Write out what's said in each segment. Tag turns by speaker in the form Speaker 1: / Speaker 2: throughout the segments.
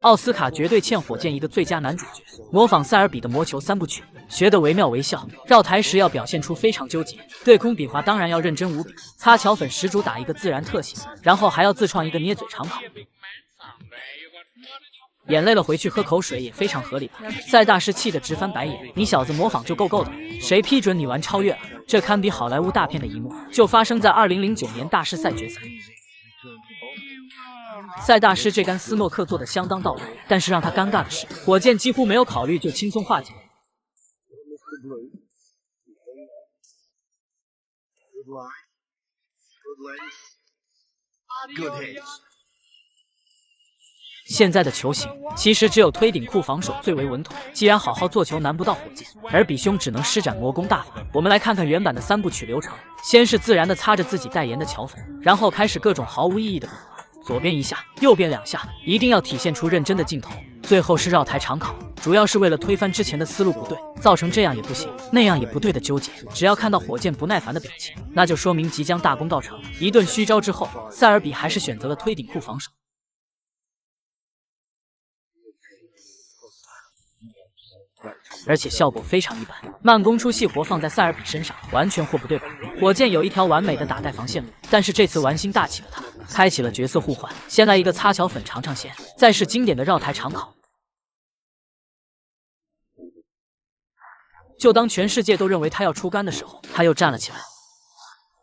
Speaker 1: 奥斯卡绝对欠火箭一个最佳男主角。模仿塞尔比的魔球三部曲，学得惟妙惟肖。绕台时要表现出非常纠结，对空比划当然要认真无比。擦桥粉时主打一个自然特写，然后还要自创一个捏嘴长跑。眼累了回去喝口水也非常合理吧？赛大师气得直翻白眼，你小子模仿就够够的，谁批准你玩超越了？这堪比好莱坞大片的一幕，就发生在2009年大师赛决赛。赛大师这杆斯诺克做的相当到位，但是让他尴尬的是，火箭几乎没有考虑就轻松化解。现在的球型其实只有推顶库防守最为稳妥，既然好好做球难不到火箭，而比兄只能施展魔功大法。我们来看看原版的三部曲流程：先是自然的擦着自己代言的桥粉，然后开始各种毫无意义的比划，左边一下，右边两下，一定要体现出认真的镜头。最后是绕台长考，主要是为了推翻之前的思路不对，造成这样也不行，那样也不对的纠结。只要看到火箭不耐烦的表情，那就说明即将大功告成。一顿虚招之后，塞尔比还是选择了推顶库防守。而且效果非常一般，慢工出细活放在塞尔比身上完全货不对版。火箭有一条完美的打带防线路，但是这次玩心大起了他，开启了角色互换，先来一个擦桥粉尝尝鲜，再是经典的绕台长考。就当全世界都认为他要出杆的时候，他又站了起来。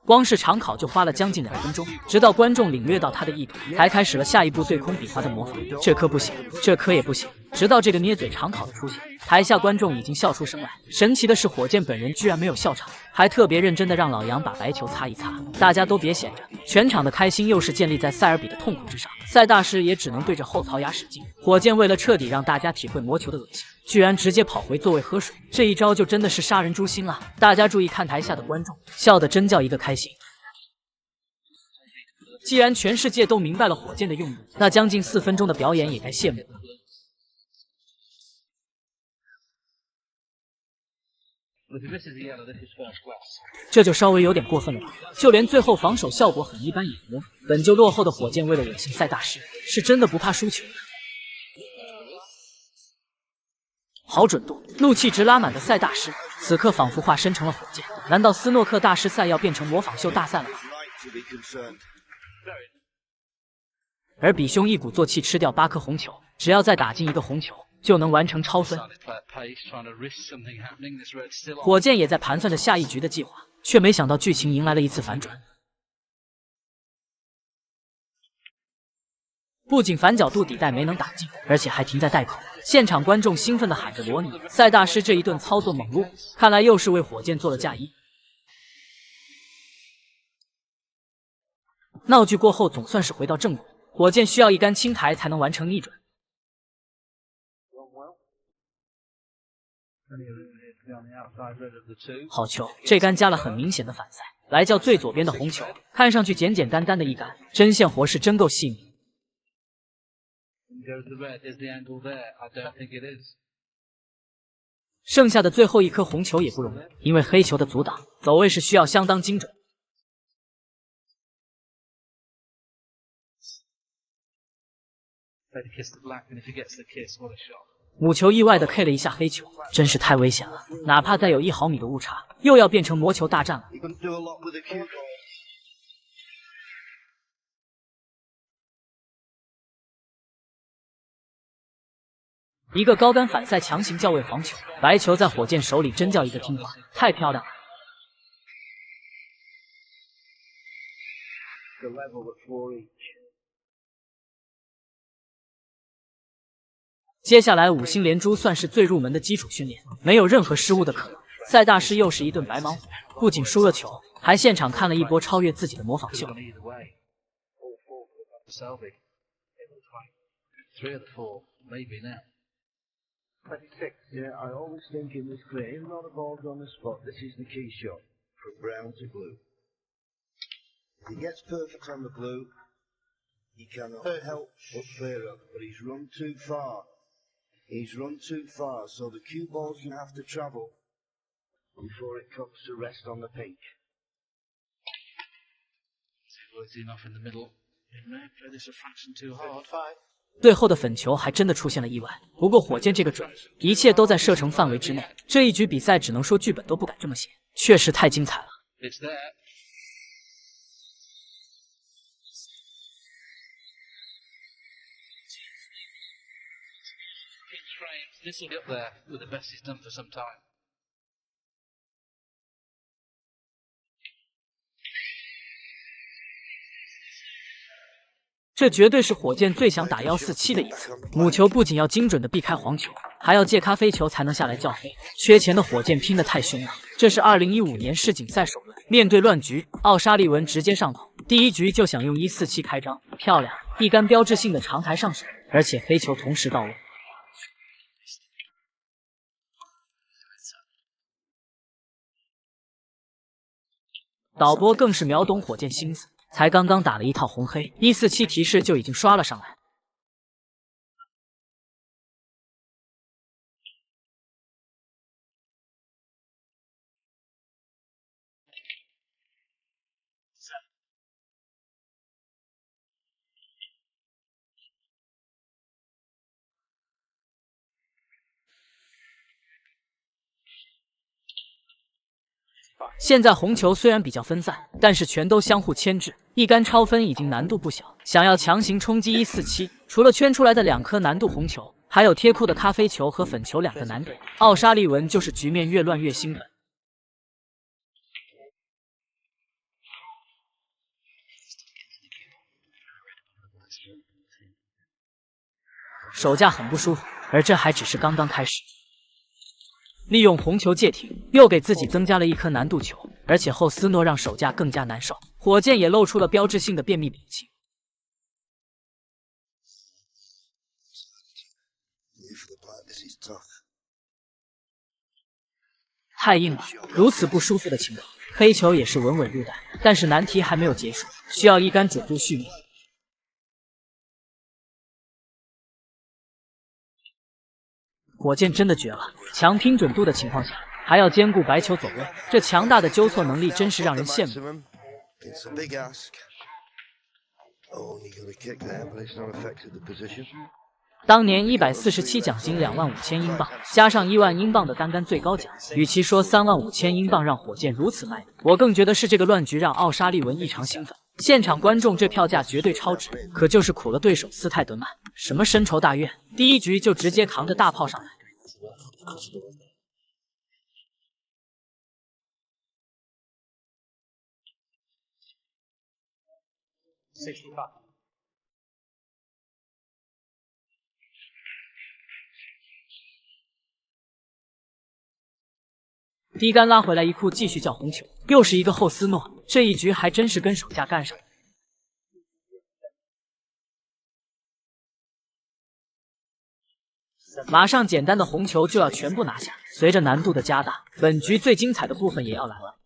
Speaker 1: 光是长考就花了将近2分钟，直到观众领略到他的意图，才开始了下一步对空比划的模仿。这颗不行，这颗也不行，直到这个捏嘴长考的出现，台下观众已经笑出声来。神奇的是，火箭本人居然没有笑场，还特别认真的让老杨把白球擦一擦。大家都别闲着，全场的开心又是建立在塞尔比的痛苦之上。塞大师也只能对着后槽牙使劲。火箭为了彻底让大家体会魔球的恶心，居然直接跑回座位喝水，这一招就真的是杀人诛心了。大家注意看台下的观众，笑得真叫一个开心。既然全世界都明白了火箭的用意，那将近4分钟的表演也该谢幕了。这就稍微有点过分了吧？就连最后防守效果很一般也模仿。本就落后的火箭为了恶心塞大师，是真的不怕输球。好准度，怒气值拉满的塞大师，此刻仿佛化身成了火箭。难道斯诺克大师赛要变成模仿秀大赛了吗？而比兄一鼓作气吃掉8颗红球，只要再打进1个红球，就能完成超分。火箭也在盘算着下一局的计划，却没想到剧情迎来了一次反转。不仅反角度底带没能打进，而且还停在袋口。现场观众兴奋地喊着罗尼。塞大师这一顿操作猛如虎，看来又是为火箭做了嫁衣。闹剧过后总算是回到正轨，火箭需要一杆清台才能完成逆转。好球，这杆加了很明显的反赛，来叫最左边的红球，看上去简简单单的一杆，针线活是真够细腻。剩下的最后1颗红球也不容易，因为黑球的阻挡，走位是需要相当精准。母球意外的 K 了一下黑球，真是太危险了，哪怕再有1毫米的误差，又要变成魔球大战了。一个高杆反赛强行叫位黄球，白球在火箭手里真叫一个听话，太漂亮了。接下来5星连珠算是最入门的基础训练，没有任何失误的可能。塞大师又是一顿白忙活，不仅输了球，还现场看了一波超越自己的模仿秀。
Speaker 2: 26. Yeah, I always think in this play, even though the ball's on the spot, this is the key shot from brown to blue. If he gets perfect on the blue, he cannot help but clear up, but he's run too far. He's run too far, so the cue ball's going to have to travel before it comes to rest on the pink.
Speaker 3: Worthy enough in the middle. It may play this a fraction too hard. 5.
Speaker 1: 最后的粉球还真的出现了意外，不过火箭这个准，一切都在射程范围之内。这一局比赛只能说剧本都不敢这么写，确实太精彩了。
Speaker 3: This will be up there with the best he's done for some time.
Speaker 1: 这绝对是火箭最想打147的一次。母球不仅要精准的避开黄球，还要借咖啡球才能下来叫黑。缺钱的火箭拼得太凶了。这是2015年世锦赛首轮，面对乱局，奥沙利文直接上头，第一局就想用147开张，漂亮，一杆标志性的长台上手，而且黑球同时到位。导播更是秒懂火箭心思，才刚刚打了一套红黑，147提示就已经刷了上来。现在红球虽然比较分散，但是全都相互牵制，一杆超分已经难度不小。想要强行冲击147，除了圈出来的2颗难度红球，还有贴库的咖啡球和粉球2个难点。奥沙利文就是局面越乱越兴奋。手架很不舒服，而这还只是刚刚开始。利用红球借停，又给自己增加了1颗难度球，而且后斯诺让手架更加难受。火箭也露出了标志性的便秘表情。太硬了，如此不舒服的情况，黑球也是稳稳入袋，但是难题还没有结束，需要一杆准度续命。火箭真的绝了，强拼准度的情况下，还要兼顾白球走位，这强大的纠错能力真是让人羡慕。当年147奖金25000英镑，加上1万英镑的单杆最高奖，与其说35000英镑让火箭如此卖力，我更觉得是这个乱局让奥沙利文异常兴奋。现场观众这票价绝对超值，可就是苦了对手斯泰德曼。什么深仇大怨，第一局就直接扛着大炮上来。低杆拉回来一库，继续叫红球，又是一个后斯诺，这一局还真是跟手架干上了。马上简单的红球就要全部拿下，随着难度的加大，本局最精彩的部分也要来了。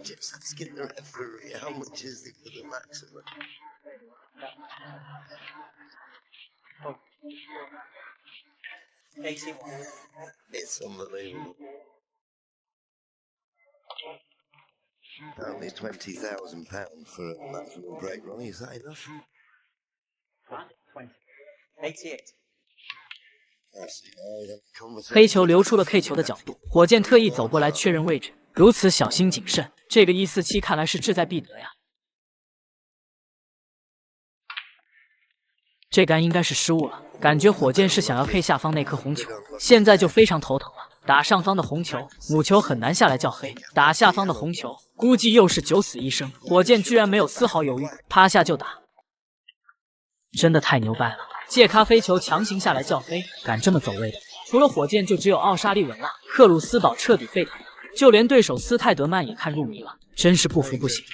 Speaker 2: Just asking the referee how much is it for the maximum? It's unbelievable. Only £20,000 for a maximum break run. Is that enough?
Speaker 4: 88.
Speaker 1: 黑球留出了 K 球的角度，火箭特意走过来确认位置，如此小心谨慎，这个147看来是志在必得呀。这杆应该是失误了，感觉火箭是想要 K 下方那颗红球，现在就非常头疼了。打上方的红球，母球很难下来叫黑；打下方的红球，估计又是九死一生。火箭居然没有丝毫犹豫，趴下就打，真的太牛掰了！借咖啡球强行下来叫黑，敢这么走位的，除了火箭就只有奥沙利文了。克鲁斯堡彻底沸腾了，就连对手斯泰德曼也看入迷了，真是不服不行。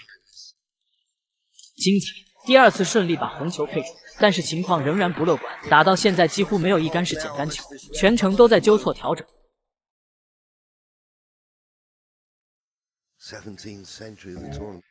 Speaker 1: 精彩！第2次顺利把红球 K 出，但是情况仍然不乐观，打到现在几乎没有一杆是简单球，全程都在纠错调整。
Speaker 2: 17th century of the tournament.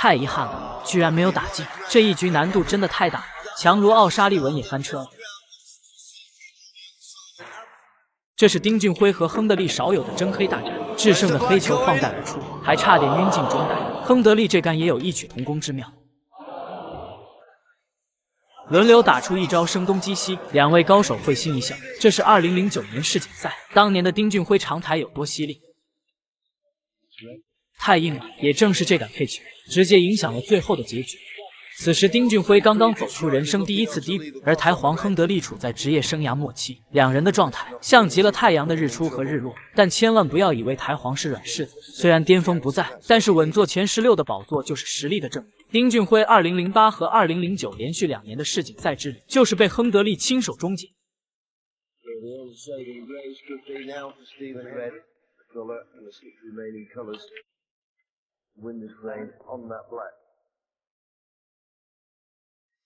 Speaker 1: 太遗憾了，居然没有打进。这一局难度真的太大了，强如奥沙利文也翻车了。这是丁俊晖和亨德利少有的真黑大战，制胜的黑球晃带而出，还差点晕进中带。亨德利这杆也有异曲同工之妙。轮流打出一招声东击西，两位高手会心一笑。这是2009年世锦赛，当年的丁俊晖长台有多犀利？太硬了，也正是这杆配球，直接影响了最后的结局。此时丁俊晖刚刚走出人生第一次低谷，而台皇亨德利处在职业生涯末期，两人的状态像极了太阳的日出和日落。但千万不要以为台皇是软柿子，虽然巅峰不在，但是稳坐前16的宝座就是实力的证明。丁俊晖2008和2009连续2年的世锦赛之旅，就是被亨德利亲手终结。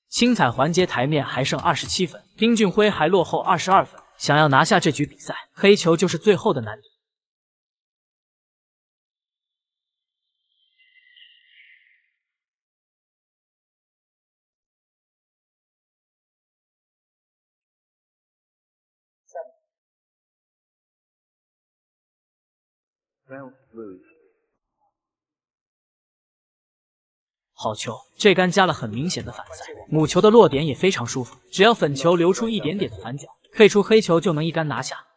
Speaker 1: 精彩环节台面还剩27分，丁俊晖还落后22分，想要拿下这局比赛，黑球就是最后的难题。好球，这杆加了很明显的反塞，母球的落点也非常舒服，只要粉球留出一点点的反角，K出黑球就能一杆拿下。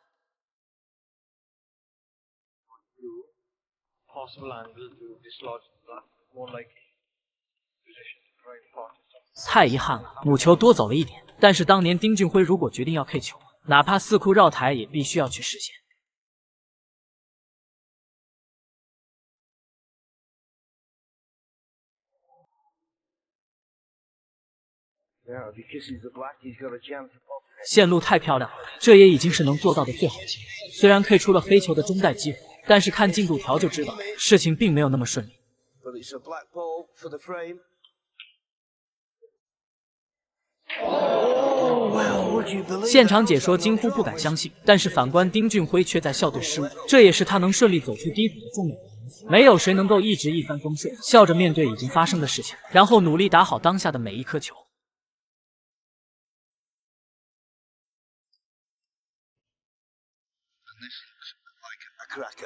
Speaker 1: 太遗憾了，母球多走了一点，但是当年丁俊晖如果决定要 K 球，哪怕4库绕台也必须要去实现。线路太漂亮了，这也已经是能做到的最好情况。虽然 K 出了黑球的中带机会，但是看进度条就知道，事情并没有那么顺利。现场解说惊呼不敢相信，但是反观丁俊晖却在笑对失误，这也是他能顺利走出低谷的重要原因。没有谁能够一直一帆风顺，笑着面对已经发生的事情，然后努力打好当下的每一颗球。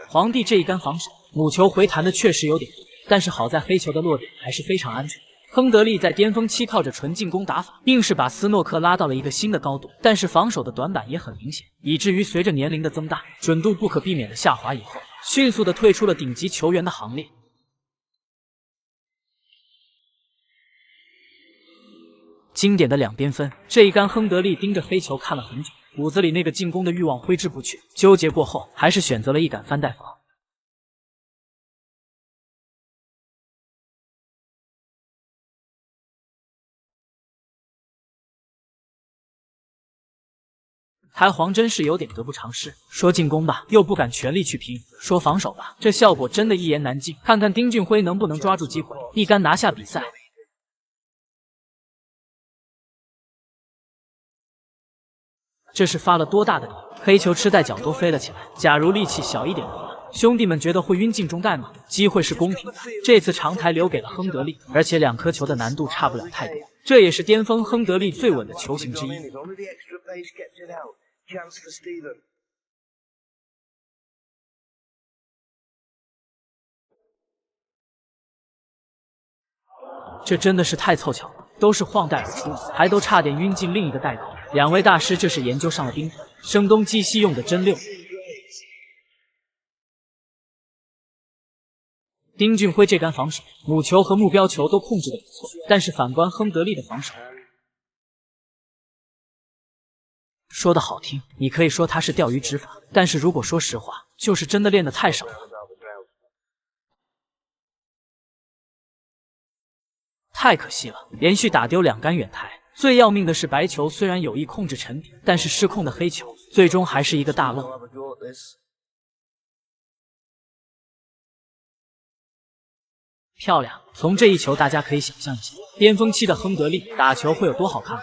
Speaker 1: 皇帝这一杆防守，母球回弹的确实有点多，但是好在黑球的落点还是非常安全。亨德利在巅峰期靠着纯进攻打法，硬是把斯诺克拉到了一个新的高度，但是防守的短板也很明显，以至于随着年龄的增大，准度不可避免的下滑以后，迅速的退出了顶级球员的行列。经典的两边分，这一杆亨德利盯着黑球看了很久，骨子里那个进攻的欲望挥之不去，纠结过后，还是选择了一杆翻带防。台皇真是有点得不偿失，说进攻吧，又不敢全力去拼；说防守吧，这效果真的一言难尽。看看丁俊晖能不能抓住机会，一杆拿下比赛。这是发了多大的力，黑球吃带脚都飞了起来。假如力气小一点的话，兄弟们觉得会晕进中带吗？机会是公平的，这次长台留给了亨德利，而且2颗球的难度差不了太多，这也是巅峰亨德利最稳的球型之一。这真的是太凑巧了，都是晃带而出，还都差点晕进另一个带口。两位大师这是研究上了冰粉，声东击西用的真溜。丁俊晖这杆防守，母球和目标球都控制的不错，但是反观亨德利的防守，说的好听，你可以说他是钓鱼执法，但是如果说实话，就是真的练得太少了。太可惜了，连续打丢2杆远台。最要命的是，白球虽然有意控制沉底，但是失控的黑球最终还是一个大漏。漂亮！从这一球大家可以想象一下，巅峰期的亨德利打球会有多好看。